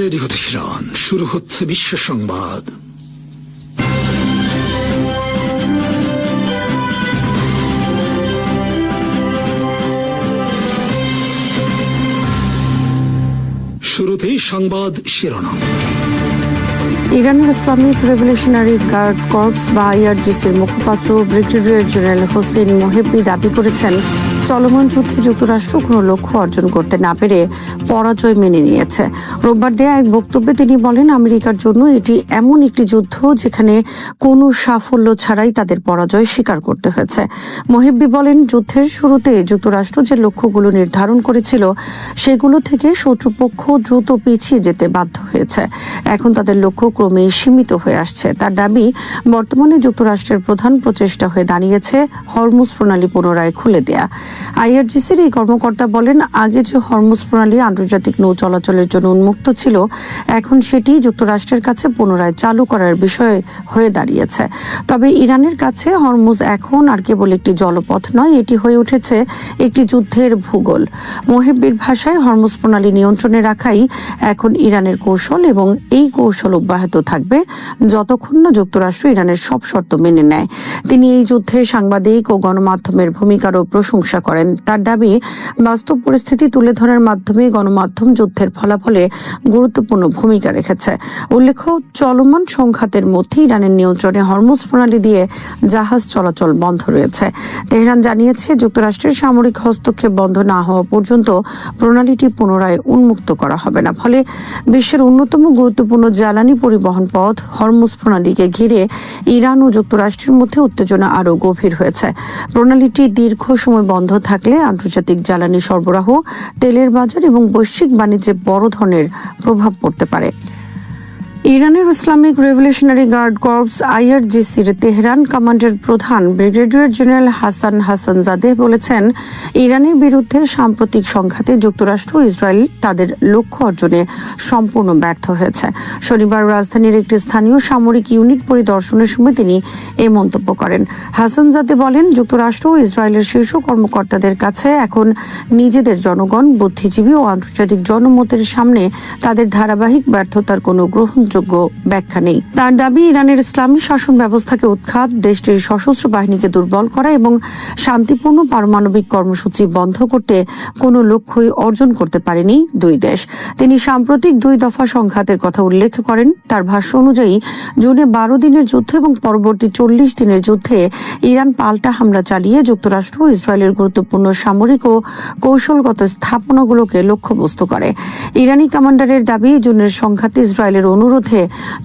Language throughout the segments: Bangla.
রেডিও তেহরান, শুরু হচ্ছে বিশ্ব সংবাদ। শুরুতেই সংবাদ শিরোনাম। ইরানের ইসলামিক রেভলিউশনারি গার্ড কর্পস বা আইআরজিসির মুখপাত্র ব্রিগেডিয়ার জেনারেল হোসেন মোহেব্বি দাবি করেছেন, চলমান যুদ্ধে যুক্তরাষ্ট্র কোনো লক্ষ্য অর্জন করতে না পেরে পরাজয় মেনে নিয়েছে। রোববার দেয়া এক বক্তব্যে তিনি বলেন, আমেরিকার জন্য এটি এমন একটি যুদ্ধ যেখানে কোনো সাফল্য ছাড়াই তাদের পরাজয় স্বীকার করতে হয়েছে। মোহেব্বি বলেন, যুদ্ধের শুরুতে যুক্তরাষ্ট্র যে লক্ষ্যগুলো নির্ধারণ করেছিল সেগুলো থেকে শত্রুপক্ষ দ্রুত পিছিয়ে যেতে বাধ্য হয়েছে। এখন তাদের লক্ষ্য ক্রমেই সীমিত হয়ে আসছে। তার দাবি, বর্তমানে যুক্তরাষ্ট্রের প্রধান প্রচেষ্টা হয়ে দাঁড়িয়েছে হরমুজ প্রণালী পুনরায় খুলে দেয়া। আইআরজিসির এই কর্মকর্তা বলেন, আগে যে হরমুজ প্রণালী আন্তর্জাতিক নৌ চলাচলের জন্য উন্মুক্ত ছিল, এখন সেটি যুক্তরাষ্ট্রের কাছে পুনরায় চালু করার বিষয় হয়ে দাঁড়িয়েছে। তবে ইরানের কাছে হরমুজ এখন আর কেবল একটি জলপথ নয়, এটি হয়ে উঠেছে একটি যুদ্ধের ভূগোল। মোহেব্বির ভাষায়, হরমুজ প্রণালী নিয়ন্ত্রণে রাখাই এখন ইরানের কৌশল এবং এই কৌশল অব্যাহত থাকবে যতক্ষণ না যুক্তরাষ্ট্র ইরানের সব শর্ত মেনে নেয়। তিনি এই যুদ্ধে সাংবাদিক ও গণমাধ্যমের ভূমিকারও প্রশংসা করেন। তার দাবি, বাস্তব পরিস্থিতি তুলে ধরার মাধ্যমে গণমাধ্যম যুদ্ধের ফলাফলে গুরুত্বপূর্ণ ভূমিকা রেখেছে। উল্লেখ্য, চলমান সংঘাতের মধ্যে ইরানের নিয়ন্ত্রণে হরমুজ প্রণালী দিয়ে জাহাজ চলাচল বন্ধ রয়েছে। তেহরান জানিয়েছে, যুক্তরাষ্ট্রের সামরিক হস্তক্ষেপ বন্ধ না হওয়া পর্যন্ত প্রণালীটি পুনরায় উন্মুক্ত করা হবে না। ফলে বিশ্বের অন্যতম গুরুত্বপূর্ণ জ্বালানি পরিবহন পথ হরমুজ প্রণালীকে ঘিরে ইরান ও যুক্তরাষ্ট্রের মধ্যে উত্তেজনা আরও গভীর হয়েছে। প্রণালীটি দীর্ঘ সময় বন্ধ থাকলে আন্তর্জাতিক জ্বালানি সরবরাহ, তেলের বাজার এবং বৈশ্বিক বাণিজ্যে বড় ধরনের প্রভাব পড়তে পারে। ইরানের ইসলামিক রেভলিউশনারি গার্ড কর্পস আইআরজিসির তেহরান কমান্ডের প্রধান ব্রিগেডিয়ার জেনারেল হাসানজাদে বলেছেন, ইরানের বিরুদ্ধে সাম্প্রতিক সংঘাতে যুক্তরাষ্ট্র ও ইসরায়েল তাদের লক্ষ্য অর্জনে সম্পূর্ণ ব্যর্থ হয়েছে। শনিবার রাজধানীর একটি স্থানীয় সামরিক ইউনিট পরিদর্শনের সময় তিনি এই মন্তব্য করেন। হাসানজাদে বলেন, যুক্তরাষ্ট্র ও ইসরায়েলের শীর্ষ কর্মকর্তাদের কাছে এখন নিজেদের জনগণ, বুদ্ধিজীবী ও আন্তর্জাতিক জনমতের সামনে তাদের ধারাবাহিক ব্যর্থতার কোনো গ্রহণযোগ্য ব্যাখ্যা নেই। তার দাবি, ইরানের ইসলামী শাসন ব্যবস্থাকে উৎখাত, দেশটির সশস্ত্র বাহিনীকে দুর্বল করা এবং শান্তিপূর্ণ পারমাণবিক কর্মসূচি বন্ধ করতে কোনো লক্ষ্যই অর্জন করতে পারেনি দুই দেশ। তিনি সাম্প্রতিক 2 দফা সংঘাতের কথা উল্লেখ করেন। তার ভাষ্য অনুযায়ী, জুনে 12 দিনের যুদ্ধ এবং পরবর্তী 40 দিনের যুদ্ধে ইরান পাল্টা হামলা চালিয়ে যুক্তরাষ্ট্র ও ইসরায়েলের গুরুত্বপূর্ণ সামরিক ও কৌশলগত স্থাপনাগুলোকে লক্ষ্যবস্তু করে। ইরানি কমান্ডারের দাবি, জুনের সংঘাতে ইসরায়েলের অনুরোধে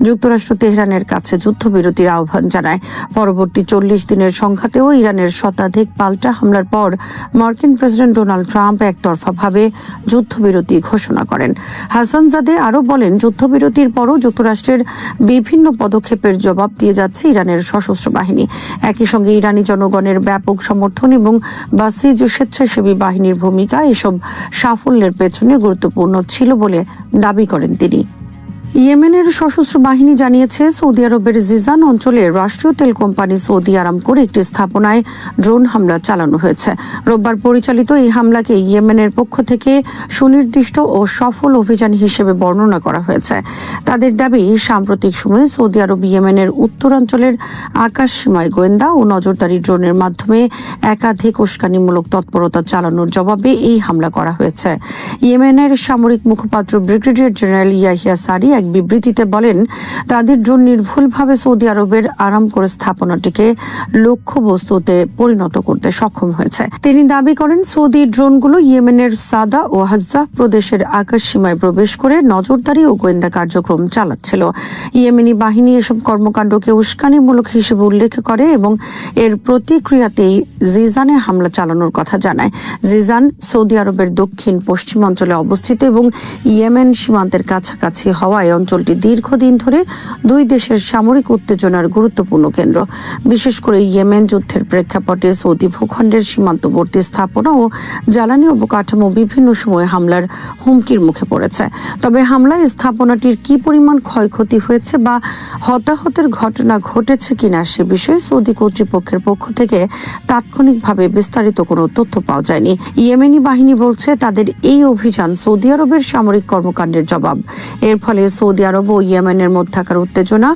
যুক্তরাষ্ট্র তেহরানের কাছে যুদ্ধবিরতির আহ্বান জানায়। পরবর্তী 40 দিনের সংঘাতেও ইরানের শতাধিক পাল্টা হামলার পর মার্কিন প্রেসিডেন্ট ডোনাল্ড ট্রাম্প একতরফাভাবে যুদ্ধবিরতি ঘোষণা করেন। হাসানজাদে আরও বলেন, যুদ্ধবিরতির পরও যুক্তরাষ্ট্রের বিভিন্ন পদক্ষেপের জবাব দিয়ে যাচ্ছে ইরানের সশস্ত্র বাহিনী। একই সঙ্গে ইরানি জনগণের ব্যাপক সমর্থন এবং বাসিজ স্বেচ্ছাসেবী বাহিনীর ভূমিকা এসব সাফল্যের পেছনে গুরুত্বপূর্ণ ছিল বলে দাবি করেন তিনি। ইয়েমেনের সশস্ত্র বাহিনী জানিয়েছে, সৌদি আরবের জিজান অঞ্চলে রাষ্ট্রীয় তেল কোম্পানি সৌদি আরামকোর একটি স্থাপনায় ড্রোন হামলা চালানো হয়েছে। রোববার পরিচালিত এই হামলাকে ইয়েমেনের পক্ষ থেকে সুনির্দিষ্ট ও সফল অভিযান হিসেবে বর্ণনা করা হয়েছে। তাদের দাবি, সাম্প্রতিক সময়ে সৌদি আরব ইয়েমেনের উত্তরাঞ্চলের আকাশ সীমায় গোয়েন্দা ও নজরদারি ড্রোনের মাধ্যমে একাধিক উস্কানিমূলক তৎপরতা চালানোর জবাবে এই হামলা করা হয়েছে। ইয়েমেনের সামরিক মুখপাত্র ব্রিগেডিয়ার জেনারেল ইয়াহিয়া সারি এক বিবৃতিতে বলেন, তাদের ড্রোন নির্ভুলভাবে সৌদি আরবের আরামকোর স্থাপনাটিকে লক্ষ্যবস্তুতে পরিণত করতে সক্ষম হয়েছে। তিনি দাবি করেন, সৌদি ড্রোনগুলো ইয়েমেনের সাদা ও হাজ্জাহ প্রদেশের আকাশ সীমায় প্রবেশ করে নজরদারি ও গোয়েন্দা কার্যক্রম চালাচ্ছিল। ইয়েমেনি বাহিনী এসব কর্মকাণ্ডকে উস্কানিমূলক হিসেবে উল্লেখ করে এবং এর প্রতিক্রিয়াতেই জিজানে হামলা চালানোর কথা জানায়। জিজান সৌদি আরবের দক্ষিণ পশ্চিমাঞ্চলে অবস্থিত এবং ইয়েমেন সীমান্তের কাছাকাছি হওয়ায় এই অঞ্চলটি দীর্ঘদিন ধরে দুই দেশের সামরিক উত্তেজনার গুরুত্বপূর্ণ কেন্দ্র। বিশেষ করে ইয়েমেন যুদ্ধের প্রেক্ষাপটে সৌদি ভূখণ্ডের সীমান্তবর্তী স্থাপনা ও জ্বালানি অবকাঠামো বিভিন্ন সময় হামলার হুমকির মুখে পড়েছে। তবে হামলায় স্থাপনাটির কি পরিমাণ ক্ষয়ক্ষতি হয়েছে বা হতাহতের ঘটনা ঘটেছে কিনা সে বিষয়ে সৌদি কর্তৃপক্ষের পক্ষ থেকে তাৎক্ষণিকভাবে বিস্তারিত কোনো তথ্য পাওয়া যায়নি। ইয়েমেনি বাহিনী বলছে তাদের এই অভিযান সৌদি আরবের সামরিক কর্মকাণ্ডের জবাব। এর ফলে সৌদি আরব ও ইয়েমেনের মধ্যকার উত্তেজনা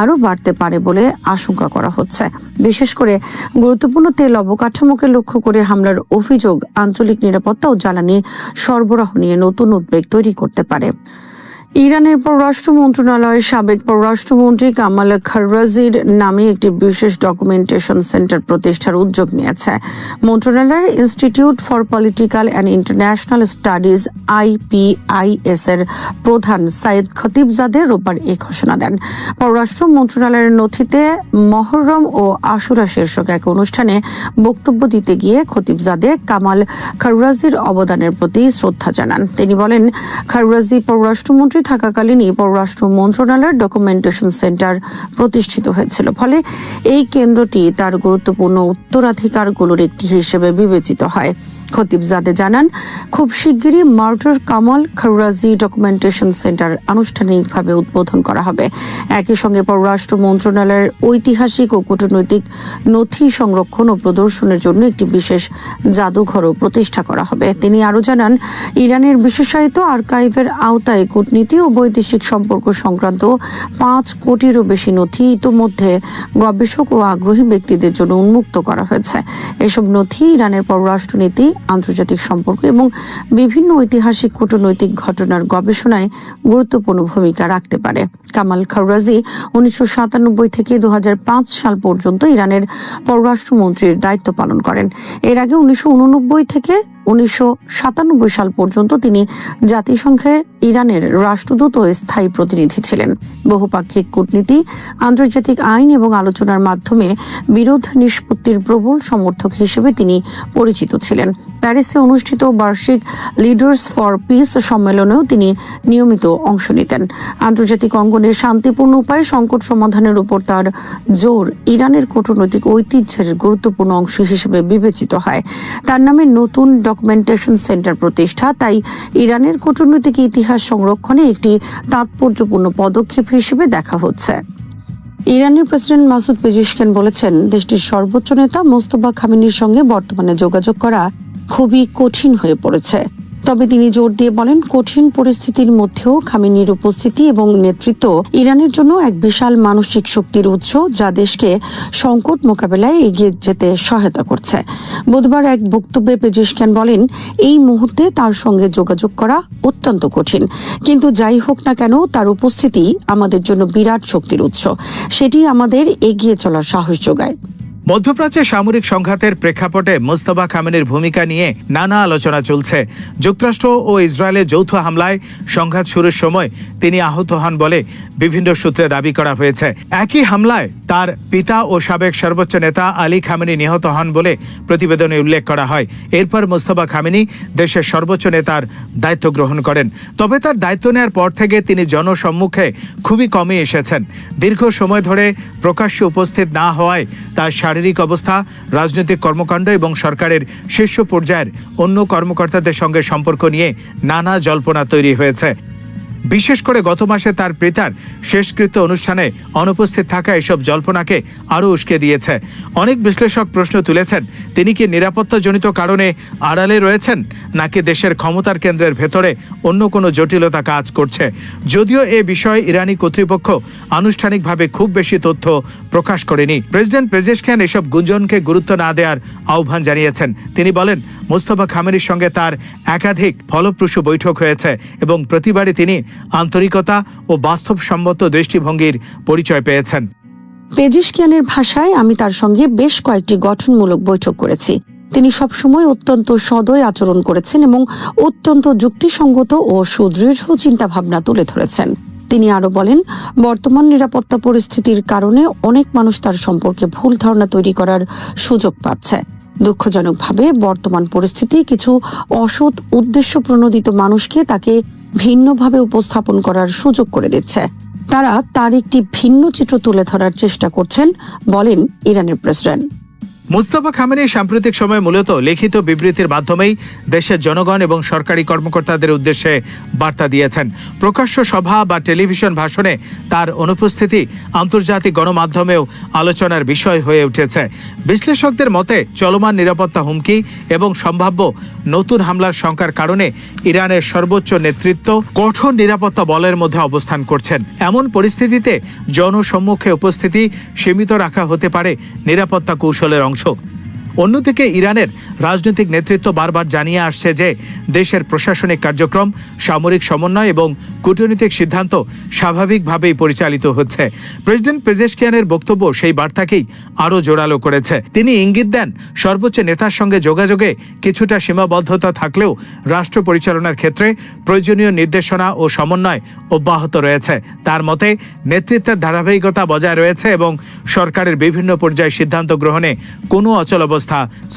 আরও বাড়তে পারে বলে আশঙ্কা করা হচ্ছে। বিশেষ করে গুরুত্বপূর্ণ তেল অবকাঠামোকে লক্ষ্য করে হামলার অভিযোগ আঞ্চলিক নিরাপত্তা ও জ্বালানি সরবরাহ নিয়ে নতুন উদ্বেগ তৈরি করতে পারে। ইরানের পররাষ্ট্র মন্ত্রণালয়ের সাবেক পররাষ্ট্রমন্ত্রী কামাল খাররাজির নামে একটি বিশেষ ডকুমেন্টেশন সেন্টার প্রতিষ্ঠার উদ্যোগ নিয়েছে। মন্ত্রণালয়ের institute for political and international studies IPIS এর প্রধান সাইদ খতিবজাদে রোববার এই ঘোষণা দেন। পররাষ্ট্র মন্ত্রণালয়ের নথিতে মহররম ও আশুরা শীর্ষক এক অনুষ্ঠানে বক্তব্য দিতে গিয়ে খতিবজাদে কামাল খাররাজির অবদানের প্রতি শ্রদ্ধা জানান। তিনি বলেন, খাররাজি পররাষ্ট্রমন্ত্রী থাকাকালীনই পররাষ্ট্র মন্ত্রণালয়ের ডকুমেন্টেশন সেন্টার প্রতিষ্ঠিত হয়েছিল। ফলে এই কেন্দ্রটি তার গুরুত্বপূর্ণ উত্তরাধিকারগুলোর একটি হিসেবে বিবেচিত হয়। খতিবজাদে জানান, খুব শিগগিরই মার্টার কামাল খাররাজি ডকুমেন্টেশন সেন্টার আনুষ্ঠানিকভাবে উদ্বোধন করা হবে। একই সঙ্গে পররাষ্ট্র মন্ত্রণালয়ের ঐতিহাসিক ও কূটনৈতিক নথি সংরক্ষণ ও প্রদর্শনের জন্য একটি বিশেষ জাদুঘরও প্রতিষ্ঠা করা হবে। তিনি আরও জানান, ইরানের বিশেষায়িত আর্কাইভের আওতায় কূটনীতি ও বৈদেশিক সম্পর্ক সংক্রান্ত 5 কোটিরও বেশি নথি ইতোমধ্যে গবেষক ও আগ্রহী ব্যক্তিদের জন্য উন্মুক্ত করা হয়েছে। এসব নথি ইরানের পররাষ্ট্রনীতি, আন্তর্জাতিক সম্পর্ক এবং বিভিন্ন ঐতিহাসিক কূটনৈতিক ঘটনার গবেষণায় গুরুত্বপূর্ণ ভূমিকা রাখতে পারে। কামাল খাররাজি 1997 থেকে 2005 সাল পর্যন্ত ইরানের পররাষ্ট্রমন্ত্রীর দায়িত্ব পালন করেন। এর আগে 1989 থেকে 1997 সাল পর্যন্ত তিনি জাতিসংঘের ইরানের রাষ্ট্রদূত ও স্থায়ী প্রতিনিধি ছিলেন। বহুপাক্ষিক কূটনীতি, আন্তর্জাতিক আইন এবং আলোচনার মাধ্যমে বিরোধ নিষ্পত্তির প্রবল সমর্থক হিসেবে তিনি পরিচিত ছিলেন। প্যারিসে অনুষ্ঠিত বার্ষিক লিডার্স ফর পিস সম্মেলনেও তিনি নিয়মিত অংশ নিতেন। আন্তর্জাতিক অঙ্গনে শান্তিপূর্ণ উপায়ে সংকট সমাধানের উপর তার জোর ইরানের কূটনৈতিক ঐতিহ্যের গুরুত্বপূর্ণ অংশ হিসেবে বিবেচিত হয়। তার নামে নতুন ডকুমেন্টেশন সেন্টার প্রতিষ্ঠা তাই ইরানের কূটনৈতিক ইতিহাস সংরক্ষণে একটি তাৎপর্যপূর্ণ পদক্ষেপ হিসেবে দেখা হচ্ছে। ইরানের প্রেসিডেন্ট মাসুদ পেজিশকিয়ান বলেছেন, দেশটির সর্বোচ্চ নেতা মোস্তফা খামেনির সঙ্গে বর্তমানে যোগাযোগ করা খুবই কঠিন হয়ে পড়েছে। তবে তিনি জোর দিয়ে বলেন, কঠিন পরিস্থিতির মধ্যেও খামেনির উপস্থিতি এবং নেতৃত্ব ইরানের জন্য এক বিশাল মানসিক শক্তির উৎস, যা দেশকে সংকট মোকাবেলায় এগিয়ে যেতে সহায়তা করছে। বুধবার এক বক্তব্যে পেজিশকিয়ান বলেন, এই মুহূর্তে তার সঙ্গে যোগাযোগ করা অত্যন্ত কঠিন, কিন্তু যাই হোক না কেন তার উপস্থিতি আমাদের জন্য বিরাট শক্তির উৎস। সেটি আমাদের এগিয়ে চলার সাহস যোগায়। মধ্যপ্রাচ্যে সামরিক সংঘাতের প্রেক্ষাপটে মোস্তফা খামেনির ভূমিকা নিয়ে নানা আলোচনা চলছে। যুক্তরাষ্ট্র ও ইসরায়েলের যৌথ হামলায় সংঘাত শুরুর সময় তিনি আহত হন বলে বিভিন্ন সূত্রে দাবি করা হয়েছে। একই হামলায় তার পিতা ও সাবেক সর্বোচ্চ নেতা আলী খামেনি নিহত হন বলে প্রতিবেদনে উল্লেখ করা হয়। এরপর মোস্তফা খামেনি দেশের সর্বোচ্চ নেতার দায়িত্ব গ্রহণ করেন। তবে তার দায়িত্ব নেওয়ার পর থেকে তিনি জনসম্মুখে খুবই কমই এসেছেন। দীর্ঘ সময় ধরে প্রকাশ্যে উপস্থিত না হওয়ায় তার শারীরিক অবস্থা, রাজনৈতিক কর্মকাণ্ড এবং সরকারের শীর্ষ পর্যায়ের অন্য কর্মকর্তাদের সঙ্গে সম্পর্ক নিয়ে নানা জল্পনা তৈরি হয়েছে। বিশেষ করে গত মাসে তার পিতার শেষকৃত্য অনুষ্ঠানে অনুপস্থিত থাকা এসব জল্পনাকে আরও উস্কে দিয়েছে। অনেক বিশ্লেষক প্রশ্ন তুলেছেন, তিনি কি নিরাপত্তাজনিত কারণে আড়ালে রয়েছেন, নাকি দেশের ক্ষমতার কেন্দ্রের ভেতরে অন্য কোনো জটিলতা কাজ করছে। যদিও এ বিষয়ে ইরানি কর্তৃপক্ষ আনুষ্ঠানিকভাবে খুব বেশি তথ্য প্রকাশ করেনি। প্রেসিডেন্ট পেজেশকিয়ান এসব গুঞ্জনকে গুরুত্ব না দেওয়ার আহ্বান জানিয়েছেন। তিনি বলেন, মোস্তফা খামেনির সঙ্গে তার একাধিক ফলপ্রসূ বৈঠক হয়েছে এবং প্রতিবারই তিনি আন্তরিকতা ও বাস্তবসম্মত দৃষ্টিভঙ্গির পরিচয় পেয়েছেন। পেজিশকিয়ানের ভাষায়, আমি তার সঙ্গে বেশ কয়েকটি গঠনমূলক বৈঠক করেছি। তিনি সবসময় অত্যন্ত সদয় আচরণ করেছেন এবং অত্যন্ত যুক্তিসঙ্গত ও সুদৃঢ় চিন্তাভাবনা তুলে ধরেছেন। তিনি আরো বলেন, বর্তমান নিরাপত্তা পরিস্থিতির কারণে অনেক মানুষ তার সম্পর্কে ভুল ধারণা তৈরি করার সুযোগ পাচ্ছে। দুঃখজনকভাবে বর্তমান পরিস্থিতি কিছু অসৎ উদ্দেশ্য প্রণোদিত মানুষকে তাকে ভিন্নভাবে উপস্থাপন করার সুযোগ করে দিচ্ছে। তারা তার একটি ভিন্ন চিত্র তুলে ধরার চেষ্টা করছেন, বলেন ইরানের প্রেসিডেন্ট। মুস্তাফা খামেনি সাম্প্রতিক সময়ে মূলত লিখিত বিবৃতির মাধ্যমেই দেশের জনগণ এবং সরকারি কর্মকর্তাদের উদ্দেশ্যে বার্তা দিয়েছেন। প্রকাশ্য সভা বা টেলিভিশন ভাষণে তার অনুপস্থিতি আন্তর্জাতিক গণমাধ্যমেও আলোচনার বিষয় হয়ে উঠেছে। বিশ্লেষকদের মতে চলমান নিরাপত্তা হুমকি এবং সম্ভাব্য নতুন হামলার শঙ্কার কারণে ইরানের সর্বোচ্চ নেতৃত্ব কঠোর নিরাপত্তা বলের মধ্যে অবস্থান করছেন। এমন পরিস্থিতিতে জনসম্মুখে উপস্থিতি সীমিত রাখা হতে পারে নিরাপত্তা কৌশলের অংশ। অন্যদিকে ইরানের রাজনৈতিক নেতৃত্ব বারবার জানিয়ে আসছে যে দেশের প্রশাসনিক কার্যক্রম, সামরিক সমন্বয় এবং কূটনৈতিক সিদ্ধান্ত স্বাভাবিকভাবেই পরিচালিত হচ্ছে। প্রেসিডেন্ট পেজেশকিয়ানের বক্তব্য সেই বার্তাকেই আরও জোরালো করেছে। তিনি ইঙ্গিত দেন সর্বোচ্চ নেতার সঙ্গে যোগাযোগে কিছুটা সীমাবদ্ধতা থাকলেও রাষ্ট্র পরিচালনার ক্ষেত্রে প্রয়োজনীয় নির্দেশনা ও সমন্বয় অব্যাহত রয়েছে। তার মতে নেতৃত্বের ধারাবাহিকতা বজায় রয়েছে এবং সরকারের বিভিন্ন পর্যায়ে সিদ্ধান্ত গ্রহণে কোনো অচলাবস্থা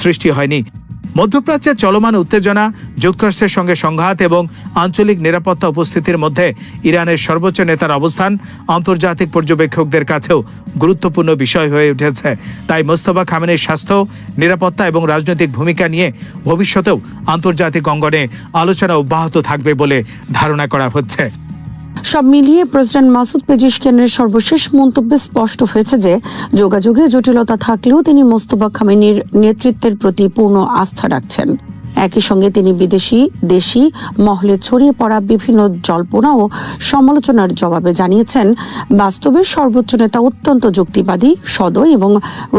সৃষ্টি হয়নি। মধ্যপ্রাচ্যের চলমান উত্তেজনা, যুক্তরাষ্ট্রের সঙ্গে সংঘাত এবং আঞ্চলিক নিরাপত্তা উপস্থিতির মধ্যে ইরানের সর্বোচ্চ নেতার অবস্থান আন্তর্জাতিক পর্যবেক্ষকদের কাছেও গুরুত্বপূর্ণ বিষয় হয়ে উঠেছে। তাই মোস্তফা খামেনির স্বাস্থ্য, নিরাপত্তা এবং রাজনৈতিক ভূমিকা নিয়ে ভবিষ্যতেও আন্তর্জাতিক অঙ্গনে আলোচনা অব্যাহত থাকবে বলে ধারণা করা হচ্ছে। সব মিলিয়ে প্রেসিডেন্ট মাসুদ পেজিশকিয়ানের সর্বশেষ মন্তব্যে স্পষ্ট হয়েছে যে যোগাযোগে জটিলতা থাকলেও তিনি মোস্তফা খামেনির নেতৃত্বের প্রতি পূর্ণ আস্থা রাখছেন। একই সঙ্গে তিনি দেশি মহলে ছড়িয়ে পড়া বিভিন্ন জল্পনা ও সমালোচনার জবাবে জানিয়েছেন, বাস্তবে সর্বোচ্চ নেতা অত্যন্ত যুক্তিবাদী, সদয় এবং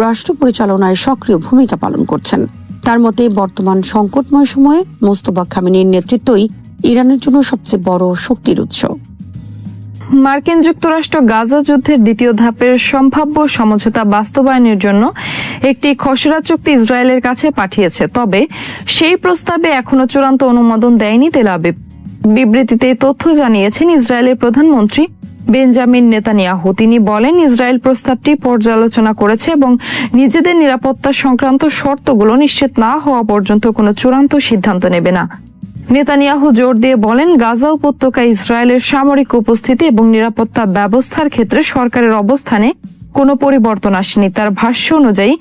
রাষ্ট্র পরিচালনায় সক্রিয় ভূমিকা পালন করছেন। তার মতে বর্তমান সংকটময় সময়ে মোস্তফা খামেনির নেতৃত্বই ইরানের জন্য সবচেয়ে বড় শক্তির উৎস। মার্কিন যুক্তরাষ্ট্র গাজা যুদ্ধের দ্বিতীয় ধাপের সম্ভাব্য সমঝোতা বাস্তবায়নের জন্য একটি খসড়া চুক্তি ইসরায়েলের কাছে পাঠিয়েছে, তবে সেই প্রস্তাবে এখনো চূড়ান্ত অনুমোদন দেয়নি তেল আবিব। বিবৃতিতে তথ্য জানিয়েছেন ইসরায়েলের প্রধানমন্ত্রী বেঞ্জামিন নেতানিয়াহু। তিনি বলেন, ইসরায়েল প্রস্তাবটি পর্যালোচনা করেছে এবং নিজেদের নিরাপত্তা সংক্রান্ত শর্তগুলো নিশ্চিত না হওয়া পর্যন্ত কোনো চূড়ান্ত সিদ্ধান্ত নেবে না। নেতানিয়াহু জোর দিয়ে বলেন, গাজা উপত্যকায় ইসরায়েলের সামরিক উপস্থিতি এবং নিরাপত্তা ব্যবস্থার ক্ষেত্রে সরকারের অবস্থানে কোনো পরিবর্তন আসেনি। তার ভাষ্য অনুযায়ী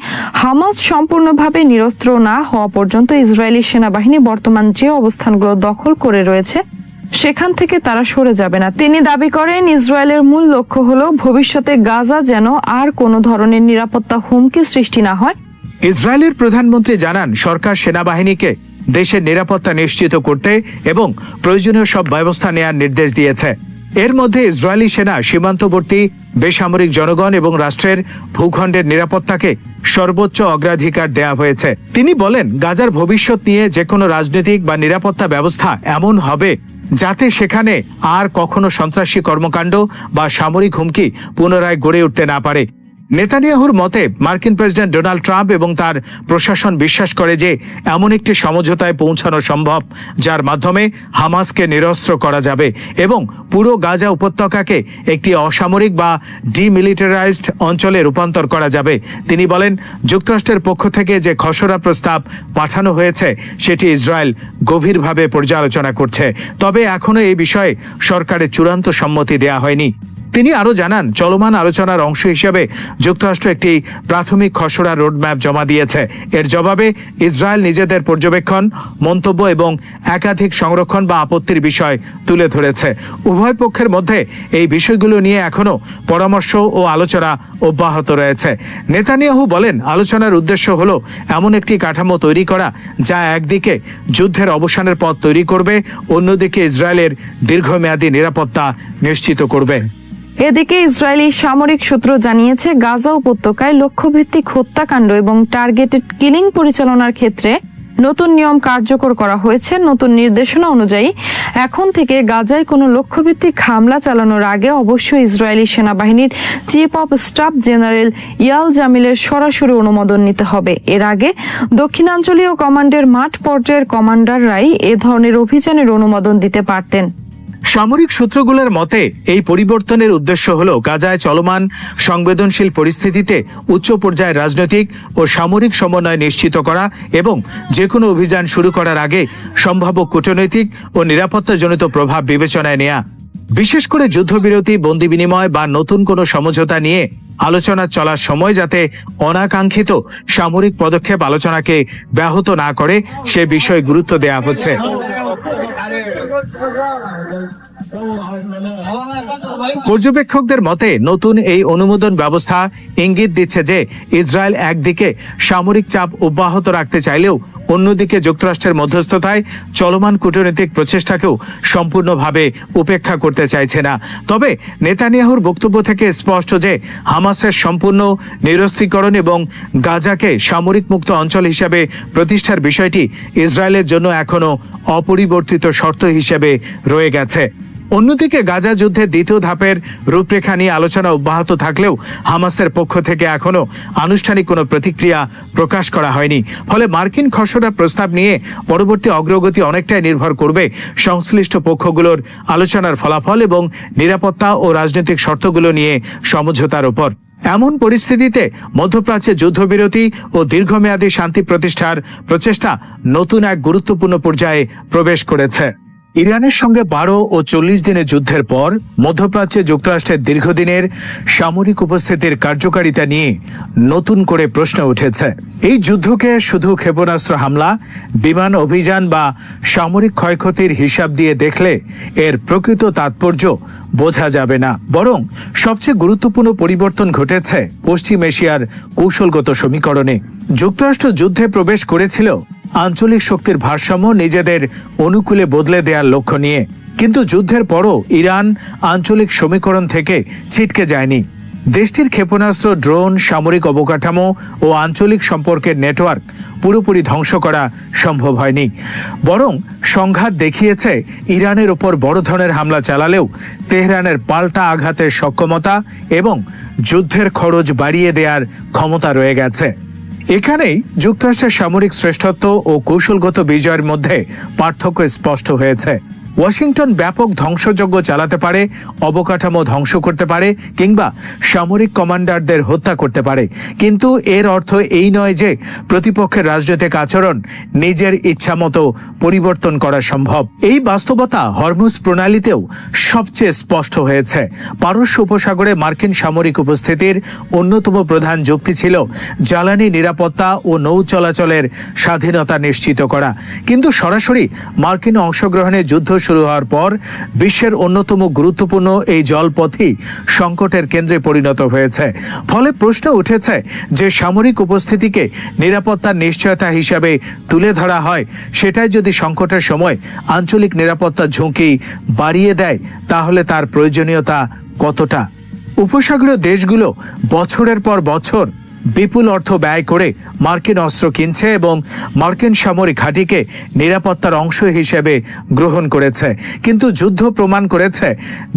হামাস সম্পূর্ণভাবে নিরস্ত্র না হওয়া পর্যন্ত ইসরায়েলি সেনাবাহিনী বর্তমান যে অবস্থানগুলো দখল করে রয়েছে সেখান থেকে তারা সরে যাবে না। তিনি দাবি করেন, ইসরায়েলের মূল লক্ষ্য হলো ভবিষ্যতে গাজা যেন আর কোনো ধরনের নিরাপত্তা হুমকি সৃষ্টি না হয়। ইসরায়েলের প্রধানমন্ত্রী জানান, সরকার সেনাবাহিনীকে দেশের নিরাপত্তা নিশ্চিত করতে এবং প্রয়োজনীয় সব ব্যবস্থা নেওয়ার নির্দেশ দিয়েছে। এর মধ্যে ইসরায়েলি সেনা সীমান্তবর্তী বেসামরিক জনগণ এবং রাষ্ট্রের ভূখণ্ডের নিরাপত্তাকে সর্বোচ্চ অগ্রাধিকার দেয়া হয়েছে। তিনি বলেন, গাজার ভবিষ্যৎ নিয়ে যে কোনো রাজনৈতিক বা নিরাপত্তা ব্যবস্থা এমন হবে যাতে সেখানে আর কখনো সন্ত্রাসী কর্মকাণ্ড বা সামরিক হুমকি পুনরায় গড়ে উঠতে না পারে। নেতানিয়াহুর মতে মার্কিন প্রেসিডেন্ট ডোনাল্ড ট্রাম্প এবং তার প্রশাসন বিশ্বাস করে যে এমন একটি সমঝোতায় পৌঁছানো সম্ভব যার মাধ্যমে হামাসকে নিরস্ত্র করা যাবে এবং পুরো গাজা উপত্যকাকে একটি অসামরিক বা ডিমিলিটারাইজড অঞ্চলে রূপান্তর করা যাবে। তিনি বলেন, যুক্তরাষ্ট্রের পক্ষ থেকে যে খসড়া প্রস্তাব পাঠানো হয়েছে সেটি ইসরায়েল গভীরভাবে পর্যালোচনা করছে, তবে এখনো এই বিষয়ে সরকারের চূড়ান্ত সম্মতি দেয়া হয়নি। তিনি আরো জানান, চলমান আলোচনার অংশ হিসেবে যুক্তরাষ্ট্র একটি প্রাথমিক খসড়া রোডম্যাপ জমা দিয়েছে। এর জবাবে ইসরায়েল নিজেদের পর্যবেক্ষণ, মন্তব্য এবং একাধিক সংরক্ষণ বা আপত্তির বিষয় তুলে ধরেছে। উভয় পক্ষের মধ্যে এই বিষয়গুলো নিয়ে এখনো পরামর্শ ও আলোচনা অব্যাহত রয়েছে। নেতানিয়াহু বলেন, আলোচনার উদ্দেশ্য হলো এমন একটি কাঠামো তৈরি করা যা একদিকে যুদ্ধের অবসানের পথ তৈরি করবে, অন্যদিকে ইসরায়েলের দীর্ঘমেয়াদী নিরাপত্তা নিশ্চিত করবে। এদিকে ইসরায়েলি সামরিক সূত্র জানিয়েছে, গাজা উপত্যকায় লক্ষ্যভিত্তিক হত্যাকাণ্ড এবং টার্গেটেড কিলিং পরিচালনার ক্ষেত্রে নতুন নিয়ম কার্যকর করা হয়েছে। নতুন নির্দেশনা অনুযায়ী এখন থেকে গাজায় কোনো লক্ষ্যভিত্তিক হামলা চালানোর আগে অবশ্যই ইসরায়েলি সেনাবাহিনীর চিফ অব স্টাফ জেনারেল ইয়াল জামিলের সরাসরি অনুমোদন নিতে হবে। এর আগে দক্ষিণাঞ্চলীয় কমান্ডের মাঠ পর্যায়ের কমান্ডাররাই এ ধরনের অভিযানের অনুমোদন দিতে পারতেন। সামরিক সূত্রগুলোর মতে এই পরিবর্তনের উদ্দেশ্য হল গাজায় চলমান সংবেদনশীল পরিস্থিতিতে উচ্চ পর্যায়ের রাজনৈতিক ও সামরিক সমন্বয় নিশ্চিত করা এবং যে কোনো অভিযান শুরু করার আগে সম্ভাব্য কূটনৈতিক ও নিরাপত্তাজনিত প্রভাব বিবেচনায় নেয়া, বিশেষ করে যুদ্ধবিরতি, বন্দি বিনিময় বা নতুন কোনো সমঝোতা নিয়ে আলোচনা চলার সময় যাতে অনাকাঙ্ক্ষিত সামরিক পদক্ষেপ আলোচনাকে ব্যাহত না করে সে বিষয়ে গুরুত্ব দেওয়া হচ্ছে। পর্যবেক্ষকদের মতে নতুন এই অনুমোদন ব্যবস্থা ইঙ্গিত দিচ্ছে যে ইসরায়েল একদিকে সামরিক চাপ অব্যাহত রাখতে চাইলেও অন্যদিকে যুক্তরাষ্ট্রের মধ্যস্থতায় চলমান কূটনৈতিক প্রচেষ্টাকেও সম্পূর্ণভাবে উপেক্ষা করতে চাইছে না। তবে নেতানিয়াহুর বক্তব্য থেকে স্পষ্ট যে হামাসের সম্পূর্ণ নিরস্ত্রীকরণ এবং গাজাকে সামরিক মুক্ত অঞ্চল হিসেবে প্রতিষ্ঠার বিষয়টি ইসরায়েলের জন্য এখনো অপরিবর্তিত শর্ত হিসেবে রয়ে গেছে। অন্যদিকে গাজা যুদ্ধের দ্বিতীয় ধাপের রূপরেখা নিয়ে আলোচনা অব্যাহত থাকলেও হামাসের পক্ষ থেকে এখনো আনুষ্ঠানিক কোনো প্রতিক্রিয়া প্রকাশ করা হয়নি। ফলে মার্কিন খসড়া প্রস্তাব নিয়ে পরবর্তী অগ্রগতি অনেকটাই নির্ভর করবে সংশ্লিষ্ট পক্ষগুলোর আলোচনার ফলাফল এবং নিরাপত্তা ও রাজনৈতিক শর্তগুলো নিয়ে সমঝোতার উপর। এমন পরিস্থিতিতে মধ্যপ্রাচ্যে যুদ্ধবিরতি ও দীর্ঘমেয়াদী শান্তি প্রতিষ্ঠার প্রচেষ্টা নতুন এক গুরুত্বপূর্ণ পর্যায়ে প্রবেশ করেছে। ইরানের সঙ্গে 12 ও 40 দিনের যুদ্ধের পর মধ্যপ্রাচ্যে যুক্তরাষ্ট্রের দীর্ঘদিনের সামরিক উপস্থিতির কার্যকারিতা নিয়ে নতুন করে প্রশ্ন উঠেছে। এই যুদ্ধকে শুধু ক্ষেপণাস্ত্র হামলা, বিমান অভিযান বা সামরিক ক্ষয়ক্ষতির হিসাব দিয়ে দেখলে এর প্রকৃত তাৎপর্য বোঝা যাবে না, বরং সবচেয়ে গুরুত্বপূর্ণ পরিবর্তন ঘটেছে পশ্চিম এশিয়ার কৌশলগত সমীকরণে। যুক্তরাষ্ট্র যুদ্ধে প্রবেশ করেছিল আঞ্চলিক শক্তির ভারসাম্য নিজেদের অনুকূলে বদলে দেওয়ার লক্ষ্য নিয়ে, কিন্তু যুদ্ধের পরও ইরান আঞ্চলিক সমীকরণ থেকে ছিটকে যায়নি। দেশটির ক্ষেপণাস্ত্র, ড্রোন, সামরিক অবকাঠামো ও আঞ্চলিক সম্পর্কের নেটওয়ার্ক পুরোপুরি ধ্বংস করা সম্ভব হয়নি, বরং সংঘাত দেখিয়েছে ইরানের ওপর বড় ধরনের হামলা চালালেও তেহরানের পাল্টা আঘাতের সক্ষমতা এবং যুদ্ধের খরচ বাড়িয়ে দেওয়ার ক্ষমতা রয়ে গেছে। এখানেই যুক্তরাষ্ট্রের সামরিক শ্রেষ্ঠত্ব ও কৌশলগত বিজয়ের মধ্যে পার্থক্য স্পষ্ট হয়েছে। ওয়াশিংটন ব্যাপক ধ্বংসযজ্ঞ চালাতে পারে, অবকাঠামো ধ্বংস করতে পারে কিংবা সামরিক কমান্ডারদের হত্যা করতে পারে, কিন্তু এর অর্থ এই নয় যে প্রতিপক্ষের রাজনৈতিক আচরণ নিজের ইচ্ছামতো পরিবর্তন করা সম্ভব। এই বাস্তবতা হরমুজ প্রণালীতেও সবচেয়ে স্পষ্ট হয়েছে। পারস্য উপসাগরে মার্কিন সামরিক উপস্থিতির অন্যতম প্রধান যুক্তি ছিল জ্বালানি নিরাপত্তা ও নৌ চলাচলের স্বাধীনতা নিশ্চিত করা, কিন্তু সরাসরি মার্কিন অংশগ্রহণে যুদ্ধ শুরু হওয়ার পর বিশ্বের অন্যতম গুরুত্বপূর্ণ এই জলপথই সংকটের কেন্দ্রে পরিণত হয়েছে। ফলে প্রশ্ন উঠেছে যে সামরিক উপস্থিতিকে নিরাপত্তার নিশ্চয়তা হিসাবে তুলে ধরা হয়, সেটাই যদি সংকটের সময় আঞ্চলিক নিরাপত্তার ঝুঁকি বাড়িয়ে দেয় তাহলে তার প্রয়োজনীয়তা কতটা? উপসাগরীয় দেশগুলো বছরের পর বছর বিপুল অর্থ ব্যয় করে মার্কিন অস্ত্র কিনছে এবং মার্কিন সামরিক ঘাঁটিকে নিরাপত্তার অংশ হিসেবে গ্রহণ করেছে, কিন্তু যুদ্ধ প্রমাণ করেছে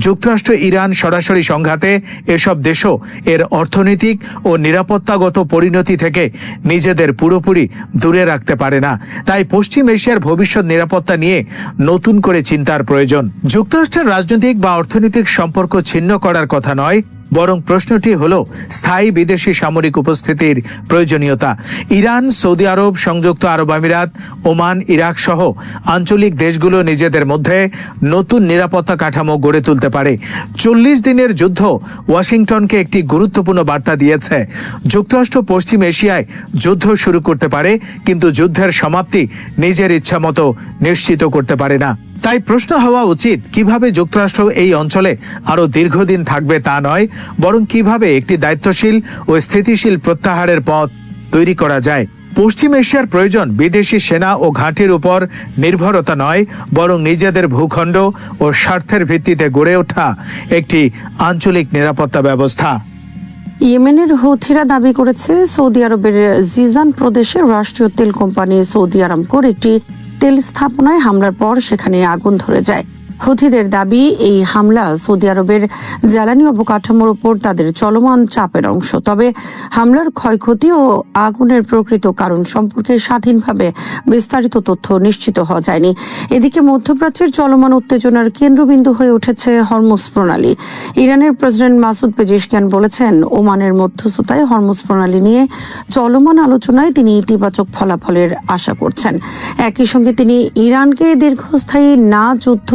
যুক্তরাষ্ট্র ইরান সরাসরি সংঘাতে এসব দেশও এর অর্থনৈতিক ও নিরাপত্তাগত পরিণতি থেকে নিজেদের পুরোপুরি দূরে রাখতে পারে না। তাই পশ্চিম এশিয়ার ভবিষ্যৎ নিরাপত্তা নিয়ে নতুন করে চিন্তার প্রয়োজন। যুক্তরাষ্ট্রের রাজনৈতিক বা অর্থনৈতিক সম্পর্ক ছিন্ন করার কথা নয়, বরং প্রশ্নটি হল স্থায়ী বিদেশি সামরিক উপস্থিতির প্রয়োজনীয়তা। ইরান, সৌদি আরব, সংযুক্ত আরব আমিরাত, ওমান, ইরাক সহ আঞ্চলিক দেশগুলো নিজেদের মধ্যে নতুন নিরাপত্তা কাঠামো গড়ে তুলতে পারে। 40 দিনের যুদ্ধ ওয়াশিংটনকে একটি গুরুত্বপূর্ণ বার্তা দিয়েছে। যুক্তরাষ্ট্র পশ্চিম এশিয়ায় যুদ্ধ শুরু করতে পারে, কিন্তু যুদ্ধের সমাপ্তি নিজের ইচ্ছামতো নিশ্চিত করতে পারে না। তাই প্রশ্ন হওয়া উচিত কিভাবে যুক্তরাষ্ট্র এই অঞ্চলে আরো দীর্ঘদিন থাকবে তা নয়, বরং কিভাবে একটি দায়িত্বশীল ও স্থিতিশীল প্রত্যাহারের পথ তৈরি করা যায়। পশ্চিম এশিয়ার প্রয়োজন বিদেশি সেনা ও ঘাঁটির উপর নির্ভরতা নয়, বরং নিজেদের ভূখণ্ড ও স্বার্থের ভিত্তিতে গড়ে ওঠা একটি আঞ্চলিক নিরাপত্তা ব্যবস্থা। ইয়েমেনের হুথিরা দাবি করেছে সৌদি আরবের জিজান প্রদেশের রাষ্ট্রীয় তেল কোম্পানি সৌদি আরামকোর একটি তেল স্থাপনায় হামলার পর সেখানে আগুন ধরে যায়। হুথিদের দাবি, এই হামলা সৌদি আরবের জ্বালানি অবকাঠামোর উপর তাদের চলমান চাপের অংশ। তবে হামলার ক্ষয়ক্ষতি ও আগুনের প্রকৃত কারণ সম্পর্কে স্বাধীনভাবে বিস্তারিত তথ্য নিশ্চিত হওয়া যায়নি। এদিকে মধ্যপ্রাচ্যের চলমান উত্তেজনার কেন্দ্রবিন্দু হয়ে উঠেছে হরমুজ প্রণালী। ইরানের প্রেসিডেন্ট মাসুদ পেজিশকিয়ান বলেছেন, ওমানের মধ্যস্থতায় হরমুজ প্রণালী নিয়ে চলমান আলোচনায় তিনি ইতিবাচক ফলাফলের আশা করছেন। একই সঙ্গে তিনি ইরানকে দীর্ঘস্থায়ী না যুদ্ধ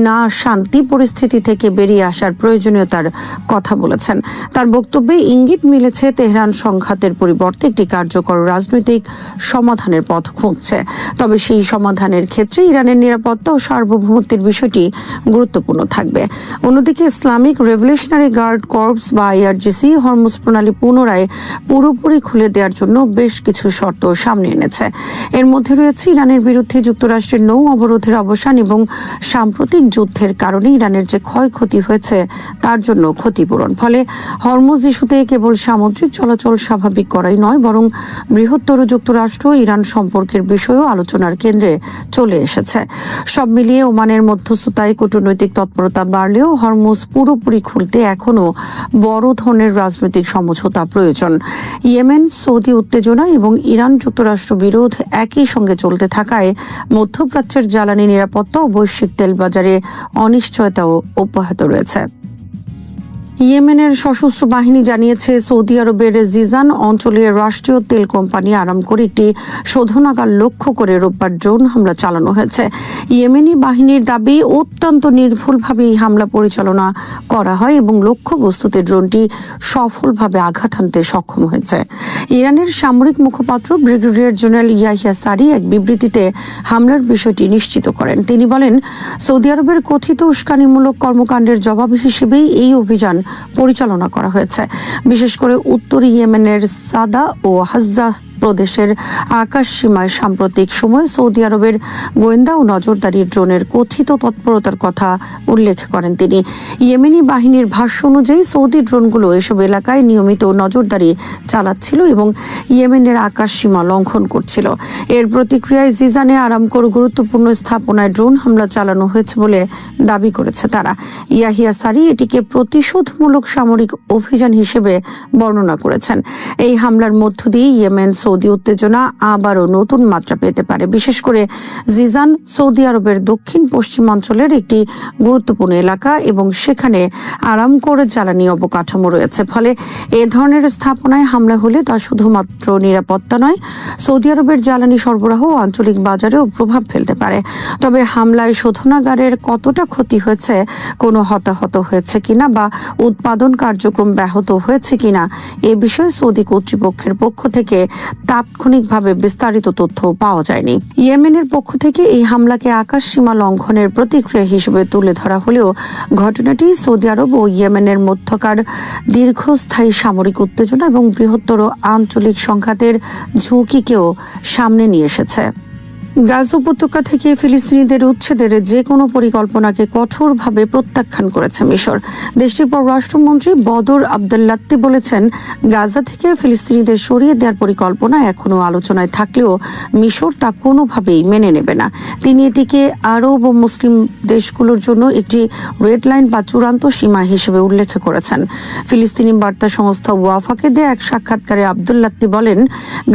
না শান্তি পরিস্থিতি থেকে বেরিয়ে আসার প্রয়োজনীয়তার কথা বলেছেন। তার বক্তব্যে ইঙ্গিত মিলেছে তেহরান সংঘাতের পরিবর্তে একটি কার্যকর রাজনৈতিক সমাধানের পথ খুঁজছে। তবে সেই সমাধানের ক্ষেত্রে ইরানের নিরাপত্তা ও সার্বভৌমত্বের বিষয়টি গুরুত্বপূর্ণ থাকবে। অন্যদিকে ইসলামিক রেভলিউশনারি গার্ড কর্পস বা আইআরজিসি হরমুজ প্রণালী পুনরায় পুরোপুরি খুলে দেওয়ার জন্য বেশ কিছু শর্ত সামনে এনেছে। এর মধ্যে রয়েছে ইরানের বিরুদ্ধে যুক্তরাষ্ট্রের নৌ অবরোধের অবসান এবং সাম্প্রতিক যুদ্ধের কারণে ইরানের যে ক্ষয়ক্ষতি হয়েছে তার জন্য ক্ষতিপূরণ। ফলে হরমুজ ইস্যুতে কেবল সামুদ্রিক চলাচল স্বাভাবিক করাই নয়, বরং বৃহত্তর যুক্তরাষ্ট্র ইরান সম্পর্কের বিষয়েও আলোচনার কেন্দ্রে চলে এসেছে। সব মিলিয়ে ওমানের মধ্যস্থতায় কূটনৈতিক তৎপরতা বাড়লেও হরমুজ পুরোপুরি খুলতে এখনও বড় ধরনের রাজনৈতিক সমঝোতা প্রয়োজন। ইয়েমেন, সৌদি উত্তেজনা এবং ইরান যুক্তরাষ্ট্র বিরোধ একই সঙ্গে চলতে থাকায় মধ্যপ্রাচ্যের জ্বালানি নিরাপত্তা ও বৈশ্বিক তেল বাজারে অনিশ্চয়তাও অব্যাহত রয়েছে। ইয়েমেনের সশস্ত্র বাহিনী জানিয়েছে, সৌদি আরবের জিজান অঞ্চলে রাষ্ট্রীয় তেল কোম্পানি আরামকোর একটি শোধনাগার লক্ষ্য করে রোববার ড্রোন হামলা চালানো হয়েছে। ইয়েমেনি বাহিনীর দাবি, অত্যন্ত নির্ভুলভাবে এই হামলা পরিচালনা করা হয় এবং লক্ষ্যবস্তুতে ড্রোনটি সফলভাবে আঘাত হানতে সক্ষম হয়েছে। ইরানের সামরিক মুখপাত্র ব্রিগেডিয়ার জেনারেল ইয়াহিয়া সারি এক বিবৃতিতে হামলার বিষয়টি নিশ্চিত করেন। তিনি বলেন, সৌদি আরবের কথিত উস্কানিমূলক কর্মকাণ্ডের জবাব হিসেবেই এই অভিযান পরিচালনা করা হয়েছে। বিশেষ করে উত্তর ইয়েমেনের সাদা ও হাজ্জা প্রদেশের আকাশ সীমায় সাম্প্রতিক সময়ে সৌদি আরবের গোয়েন্দা ও নজরদারি ড্রোনের কথিত তৎপরতার কথা উল্লেখ করেন তিনি। ইয়েমেনি বাহিনীর ভাষ্য অনুযায়ী সৌদি ড্রোনগুলো এসব এলাকায় নিয়মিত নজরদারি চালাচ্ছিল এবং ইয়েমেনের আকাশ সীমা লঙ্ঘন করছিল। এর প্রতিক্রিয়ায় জিজানে আরামকোর গুরুত্বপূর্ণ স্থাপনায় ড্রোন হামলা চালানো হয়েছে বলে দাবি করেছে তারা। ইয়াহিয়া সারি এটিকে প্রতিশোধমূলক সামরিক অভিযান হিসেবে বর্ণনা করেছেন। এই হামলার মধ্য দিয়ে ইয়েমেন সৌদি উত্তেজনা আবারও নতুন মাত্রা পেতে পারে। বিশেষ করে জিজান সৌদি আরবের দক্ষিণ পশ্চিমাঞ্চলের একটি গুরুত্বপূর্ণ এলাকা এবং সেখানে আরামকোর জ্বালানি অবকাঠামো রয়েছে। ফলে এ ধরনের স্থাপনায় হামলা হলে তা শুধুমাত্র নিরাপত্তা নয়, সৌদি আরবের জ্বালানি সরবরাহ ও আঞ্চলিক বাজারেও প্রভাব ফেলতে পারে। তবে হামলায় শোধনাগারের কতটা ক্ষতি হয়েছে, কোনো হতাহত হয়েছে কিনা বা উৎপাদন কার্যক্রম ব্যাহত হয়েছে কিনা এ বিষয়ে সৌদি কর্তৃপক্ষের পক্ষ থেকে তাৎক্ষণিকভাবে বিস্তারিত তথ্য পাওয়া যায়নি। ইয়েমেনের পক্ষ থেকে এই হামলাকে আকাশ সীমা লঙ্ঘনের প্রতিক্রিয়া হিসেবে তুলে ধরা হলেও ঘটনাটি সৌদি আরব ও ইয়েমেনের মধ্যকার দীর্ঘস্থায়ী সামরিক উত্তেজনা এবং বৃহত্তর আঞ্চলিক সংঘাতের ঝুঁকিকেও সামনে নিয়ে এসেছে। গাজা উপত্যকা থেকে ফিলিস্তিনিদের উচ্ছেদের যে কোনো পরিকল্পনাকে কঠোরভাবে প্রত্যাখ্যান করেছে মিশর। দেশটির পররাষ্ট্রমন্ত্রী বদর আবদুল্লাত্তি বলেছেন, গাজা থেকে ফিলিস্তিনিদের সরিয়ে দেওয়ার পরিকল্পনা এখনও আলোচনায় থাকলেও মিশর তা কোনোভাবেই মেনে নেবে না। তিনি এটিকে আরব ও মুসলিম দেশগুলোর জন্য একটি রেড লাইন বা চূড়ান্ত সীমা হিসেবে উল্লেখ করেছেন। ফিলিস্তিনি বার্তা সংস্থা ওয়াফাকে দেয়া এক সাক্ষাৎকারে আবদুল্লাত্তি বলেন,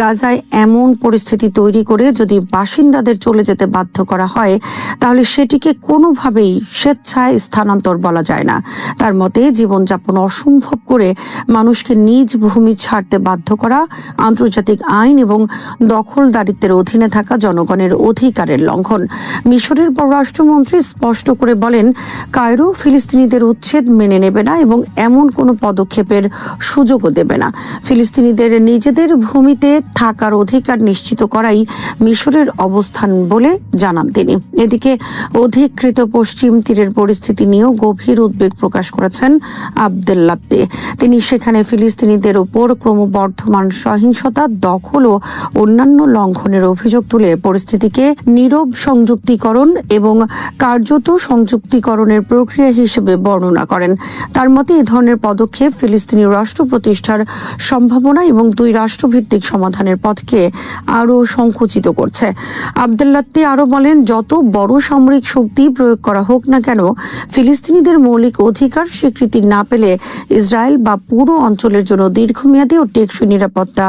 গাজায় এমন পরিস্থিতি তৈরি করে যদি বাসিন্দাদের চলে যেতে বাধ্য করা হয় তাহলে সেটিকে কোনোভাবেই স্বেচ্ছায় স্থানান্তর বলা যায় না। তার মতে, জীবনযাপন অসম্ভব করে মানুষকে নিজ ভূমি ছাড়তে বাধ্য করা আন্তর্জাতিক আইন এবং দখলদারিত্বের অধীনে থাকা জনগণের অধিকারের লঙ্ঘন। মিশরের পররাষ্ট্রমন্ত্রী স্পষ্ট করে বলেন, কায়রো ফিলিস্তিনিদের উচ্ছেদ মেনে নেবে না এবং এমন কোনো পদক্ষেপের সুযোগও দেবে না। ফিলিস্তিনিদের নিজেদের ভূমিতে থাকার অধিকার নিশ্চিত করাই মিশরের অবস্থান বলে জানান তিনি। এদিকে অধিকৃত পশ্চিম তীরের পরিস্থিতি নিয়েও গভীর উদ্বেগ প্রকাশ করেছেন আবদুল্লাত্তি। তিনি সেখানে ফিলিস্তিনিদের উপর ক্রমবর্ধমান সহিংসতা, দখল ও অন্যান্য লঙ্ঘনের অভিযোগ তুলে পরিস্থিতিকে নীরব সংযুক্তিকরণ এবং কার্যত সংযুক্তিকরণের প্রক্রিয়া হিসেবে বর্ণনা করেন। তার মতে, এ ধরনের পদক্ষেপ ফিলিস্তিনি রাষ্ট্র প্রতিষ্ঠার সম্ভাবনা এবং দুই রাষ্ট্রভিত্তিক সমাধানের পথকে আরও সংকুচিত করছে। আবদুল্লাত্তি আরো বলেন, যত বড় সামরিক শক্তি প্রয়োগ করা হোক না কেন, ফিলিস্তিনিদের মৌলিক অধিকার স্বীকৃতি না পেলে ইসরায়েল বা পুরো অঞ্চলের জন্য দীর্ঘমেয়াদী ও টেকসই নিরাপত্তা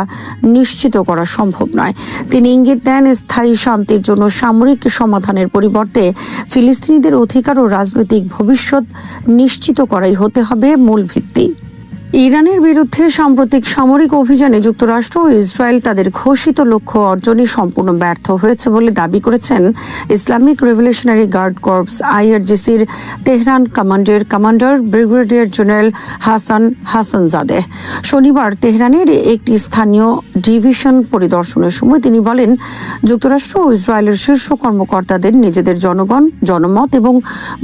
নিশ্চিত করা সম্ভব নয়। তিনি ইঙ্গিত দেন, স্থায়ী শান্তির জন্য সামরিক সমাধানের পরিবর্তে ফিলিস্তিনিদের অধিকার ও রাজনৈতিক ভবিষ্যৎ নিশ্চিত করাই হতে হবে মূল ভিত্তি। ইরানের বিরুদ্ধে সাম্প্রতিক সামরিক অভিযানে যুক্তরাষ্ট্র ও ইসরায়েল তাদের ঘোষিত লক্ষ্য অর্জনে সম্পূর্ণ ব্যর্থ হয়েছে বলে দাবি করেছেন ইসলামিক রেভলিউশনারি গার্ড কর্পস আইআরজিসির Tehran commander brigadier general Hassanzadeh. শনিবার তেহরানের একটি স্থানীয় ডিভিশন পরিদর্শনের সময় তিনি বলেন, যুক্তরাষ্ট্র ও ইসরায়েলের শীর্ষ কর্মকর্তাদের নিজেদের জনমত এবং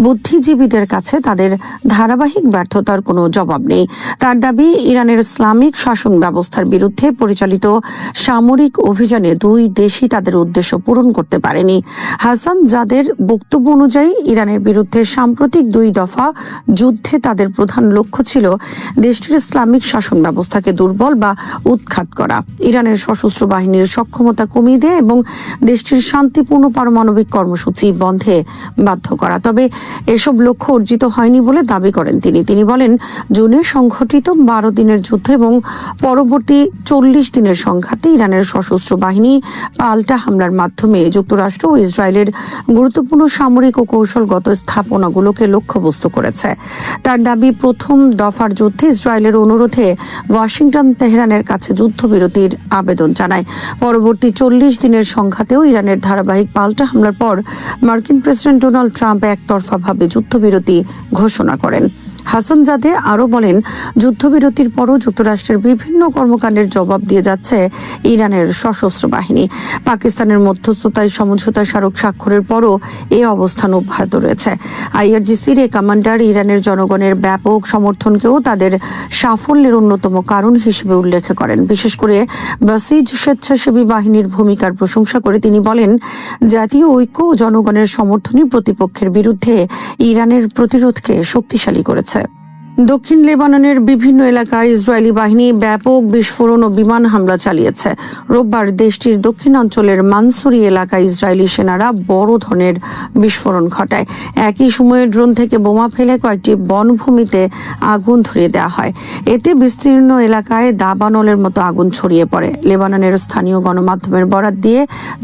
বুদ্ধিজীবীদের কাছে তাদের ধারাবাহিক ব্যর্থতার কোনো জবাব নেই। তার দাবি, ইরানের ইসলামিক শাসন ব্যবস্থার বিরুদ্ধে পরিচালিত সামরিক অভিযানে দুই দেশই তাদের উদ্দেশ্য পূরণ করতে পারেনি। হাসানজাদের বক্তব্য অনুযায়ী ইরানের বিরুদ্ধে সাম্প্রতিক 2 দফা যুদ্ধে তাদের প্রধান লক্ষ্য ছিল দেশটির ইসলামিক শাসন ব্যবস্থাকে দুর্বল বা উৎখাত করা, ইরানের সশস্ত্র বাহিনীর সক্ষমতা কমিয়ে দেয় এবং দেশটির শান্তিপূর্ণ পারমাণবিক কর্মসূচি বন্ধে বাধ্য করা। তবে এসব লক্ষ্য অর্জিত হয়নি বলে দাবি করেন তিনি বলেন, জুনে সংঘটিত 12 দিনের যুদ্ধ এবং পরবর্তী 40 দিনের সংঘাতে ইরানের সশস্ত্র বাহিনী পাল্টা হামলার মাধ্যমে যুক্তরাষ্ট্র ও ইসরায়েলের গুরুত্বপূর্ণ সামরিক ও কৌশলগত স্থাপনাগুলোকে লক্ষ্যবস্তু করেছে। তার দাবি, প্রথম দফার যুদ্ধে ইসরায়েলের অনুরোধে ওয়াশিংটন তেহরানের কাছে যুদ্ধবিরতির আবেদন জানায়। পরবর্তী 40 দিনের সংঘাতেও ইরানের ধারাবাহিক পাল্টা হামলার পর মার্কিন প্রেসিডেন্ট ডোনাল্ড ট্রাম্প একতরফাভাবে যুদ্ধবিরতি ঘোষণা করেন। হাসানজাদে আরও বলেন, যুদ্ধবিরতির পরও যুক্তরাষ্ট্রের বিভিন্ন কর্মকাণ্ডের জবাব দিয়ে যাচ্ছে ইরানের সশস্ত্র বাহিনী। পাকিস্তানের মধ্যস্থতায় সমঝোতা স্মারক স্বাক্ষরের পরও এই অবস্থান অব্যাহত রয়েছে। আইআরজিসির এ কমান্ডার ইরানের জনগণের ব্যাপক সমর্থনকেও তাদের সাফল্যের অন্যতম কারণ হিসেবে উল্লেখ করেন। বিশেষ করে বাসিজ স্বেচ্ছাসেবী বাহিনীর ভূমিকার প্রশংসা করে তিনি বলেন, জাতীয় ঐক্য ও জনগণের সমর্থনই প্রতিপক্ষের বিরুদ্ধে ইরানের প্রতিরোধকে শক্তিশালী করেছে। দক্ষিণ লেবাননের বিভিন্ন এলাকায় ইসরায়েলি বাহিনী ব্যাপক বিস্ফোরণ ও বিমান হামলা চালিয়েছে। রোববার দেশটির দক্ষিণাঞ্চলের মানসুরি এলাকায় ইসরায়েলি সেনারা বড় ধরনের বিস্ফোরণ ঘটায়। একই সময়ে ড্রোন থেকে বোমা ফেলে কয়েকটি বনভূমিতে আগুন ধরিয়ে দেওয়া হয়। এতে বিস্তীর্ণ এলাকায় দাবানলের মতো আগুন ছড়িয়ে পড়ে। লেবাননের স্থানীয় গণমাধ্যমের বরাত দিয়ে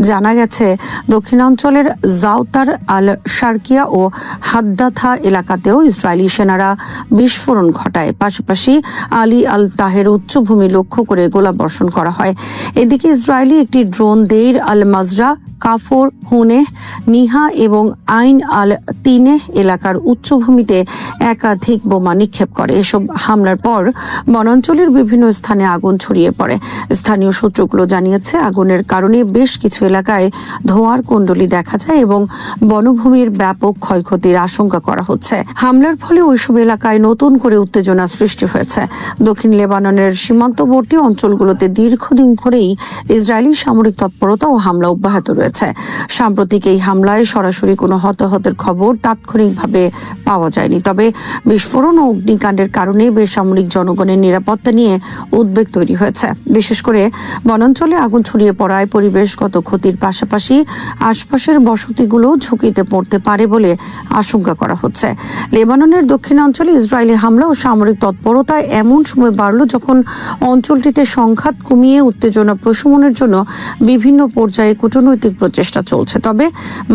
জানা গেছে, দক্ষিণাঞ্চলের জাওতার আল শারকিয়া ও হাদ্দাথা এলাকাতেও ইসরায়েলি সেনারা বিস্ফোরণ ঘটায়। পাশাপাশি আলী আল তাহের উচ্চভূমি লক্ষ্য করে গোলাবর্ষণ করা হয়। এদিকে ইসরায়েলি একটি ড্রোন দেইর আল মাজরা, কাফর, হুনেহ, নিহা এবং আইন আল তিনেহ এলাকার উচ্চভূমিতে একাধিক বোমা নিক্ষেপ করে। এসব হামলার পর বনাঞ্চলের বিভিন্ন স্থানে আগুন ছড়িয়ে পড়ে। স্থানীয় সূত্রগুলো জানিয়েছে, আগুনের কারণে বেশ কিছু এলাকায় ধোঁয়ার কুণ্ডলী দেখা যায় এবং বনভূমির ব্যাপক ক্ষয়ক্ষতির আশঙ্কা করা হচ্ছে। হামলার ফলে ওইসব এলাকায় নতুন করে উত্তেজনা সৃষ্টি হয়েছে। দক্ষিণ লেবাননের সীমান্তবর্তী অঞ্চলগুলোতে দীর্ঘদিন ধরেই ইসরায়েলি সামরিক তৎপরতা ও হামলা অব্যাহত রয়েছে। সাম্প্রতিক এই হামলায় সরাসরি কোনো হতাহতের খবর তাৎক্ষণিকভাবে পাওয়া যায়নি। তবে বিস্ফোরণ ও অগ্নিকাণ্ডের কারণে বেসামরিক জনগণের নিরাপত্তা নিয়ে উদ্বেগ তৈরি হয়েছে। বিশেষ করে বনাঞ্চলে আগুন ছড়িয়ে পড়ায় পরিবেশগত ক্ষতির পাশাপাশি আশপাশের বসতিগুলো ঝুঁকিতে পড়তে পারে বলে আশঙ্কা করা হচ্ছে। লেবাননের দক্ষিণাঞ্চলে ইসরায়েলি হামলা ও সামরিক তৎপরতা এমন সময় বাড়ল যখন অঞ্চলটিতে সংঘাত কমিয়ে উত্তেজনা প্রশমনের জন্য বিভিন্ন পর্যায়ে কূটনৈতিক প্রচেষ্টা চলছে। তবে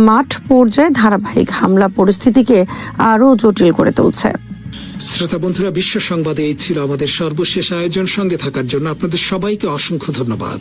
মাঠ পর্যায়ে ধারাবাহিক হামলা পরিস্থিতিকে আরও জটিল করে তুলছে। শ্রোতা বন্ধুরা, বিশ্ব সংবাদে এই ছিল আমাদের সর্বশেষ আয়োজন। সঙ্গে থাকার জন্য আপনাদের সবাইকে অসংখ্য ধন্যবাদ।